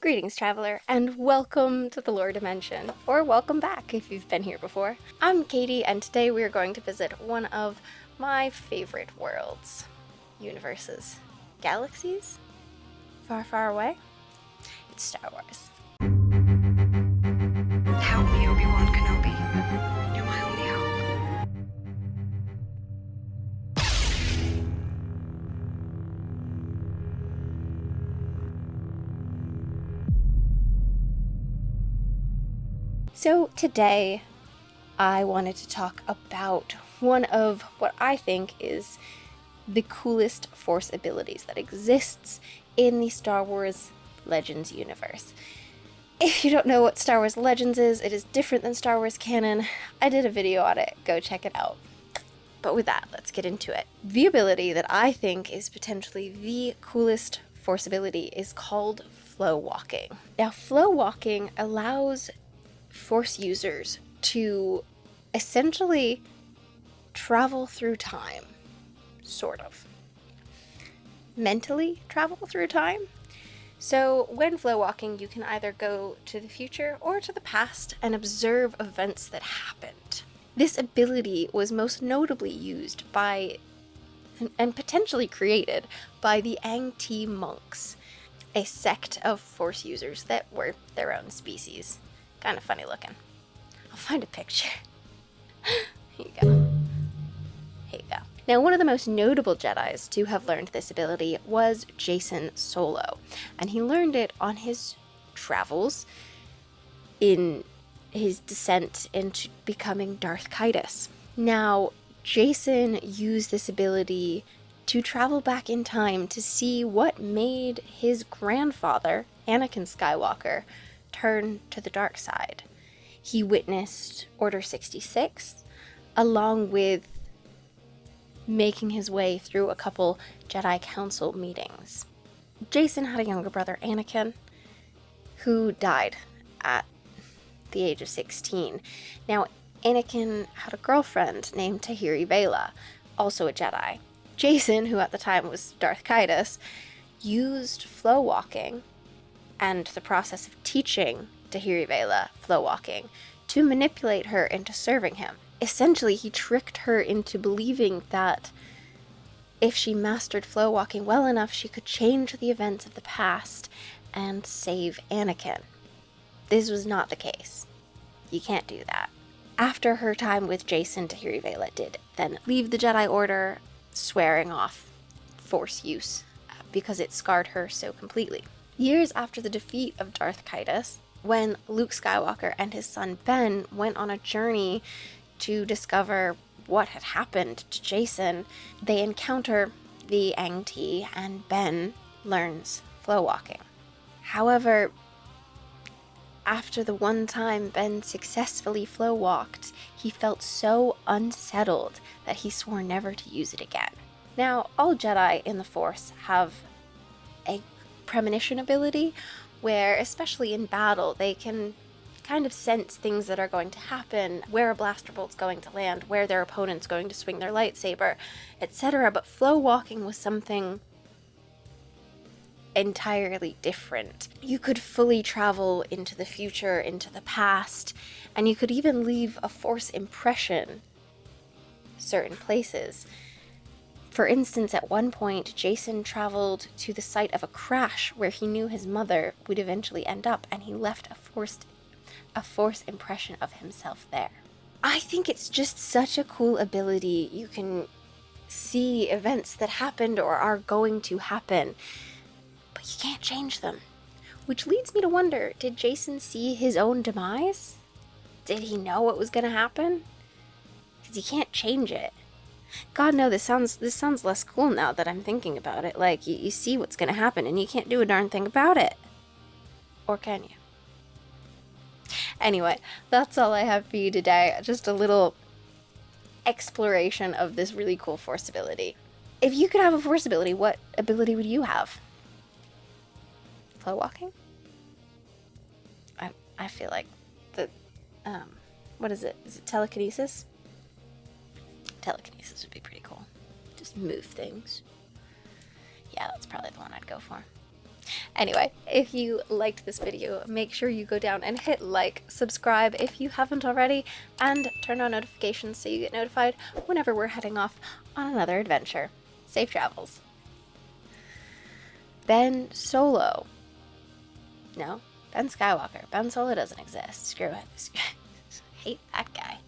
Greetings, traveler, and welcome to the Lore Dimension, or welcome back if you've been here before. I'm Katie, and today we are going to visit one of my favorite worlds, universes, galaxies, far, far away. It's Star Wars. Help me, Obi-Wan Kenobi. You're my only hope. So today, I wanted to talk about one of what I think is the coolest Force abilities that exists in the Star Wars Legends universe. If you don't know what Star Wars Legends is, it is different than Star Wars canon. I did a video on it, go check it out. But with that, let's get into it. The ability that I think is potentially the coolest Force ability is called flow walking. Now, flow walking allows Force users to essentially travel through time, sort of. Mentally travel through time. So when flow walking, you can either go to the future or to the past and observe events that happened. This ability was most notably used by, and potentially created, by the Ang-Ti monks, a sect of Force users that were their own species. Kind of funny looking. I'll find a picture. Here you go. Here you go. Now, one of the most notable Jedis to have learned this ability was Jacen Solo, and he learned it on his travels in his descent into becoming Darth Caedus. Now, Jacen used this ability to travel back in time to see what made his grandfather, Anakin Skywalker, turn to the dark side. He witnessed Order 66, along with making his way through a couple Jedi Council meetings. Jacen had a younger brother, Anakin, who died at the age of 16. Now, Anakin had a girlfriend named Tahiri Vela, also a Jedi. Jacen, who at the time was Darth Caedus, used flow walking and the process of teaching Tahiri Vela flow walking to manipulate her into serving him. Essentially, he tricked her into believing that if she mastered flow walking well enough, she could change the events of the past and save Anakin. This was not the case. You can't do that. After her time with Jacen, Tahiri Vela did then leave the Jedi Order, swearing off Force use because it scarred her so completely. Years after the defeat of Darth Caedus, when Luke Skywalker and his son Ben went on a journey to discover what had happened to Jacen, they encounter the Ang-Ti, and Ben learns flow walking. However, after the one time Ben successfully flow walked, he felt so unsettled that he swore never to use it again. Now, all Jedi in the Force have a premonition ability where, especially in battle, they can kind of sense things that are going to happen, where a blaster bolt's going to land, where their opponent's going to swing their lightsaber, etc. But flow walking was something entirely different. You could fully travel into the future, into the past, and you could even leave a Force impression certain places. For instance, at one point, Jacen traveled to the site of a crash where he knew his mother would eventually end up, and he left a Force impression of himself there. I think it's just such a cool ability. You can see events that happened or are going to happen, but you can't change them. Which leads me to wonder, did Jacen see his own demise? Did he know what was going to happen? Because you can't change it. God, no, this sounds less cool now that I'm thinking about it. Like, you see what's going to happen and you can't do a darn thing about it. Or can you? Anyway, that's all I have for you today. Just a little exploration of this really cool Force ability. If you could have a Force ability, what ability would you have? Flow walking? I feel like the, what is it? Is it telekinesis? Telekinesis would be pretty cool. Just move things. Yeah, that's probably the one I'd go for. Anyway, if you liked this video, make sure you go down and hit like, subscribe if you haven't already, and turn on notifications so you get notified whenever we're heading off on another adventure. Safe travels. Ben Solo. No, Ben Skywalker. Ben Solo doesn't exist. Screw it. Hate that guy.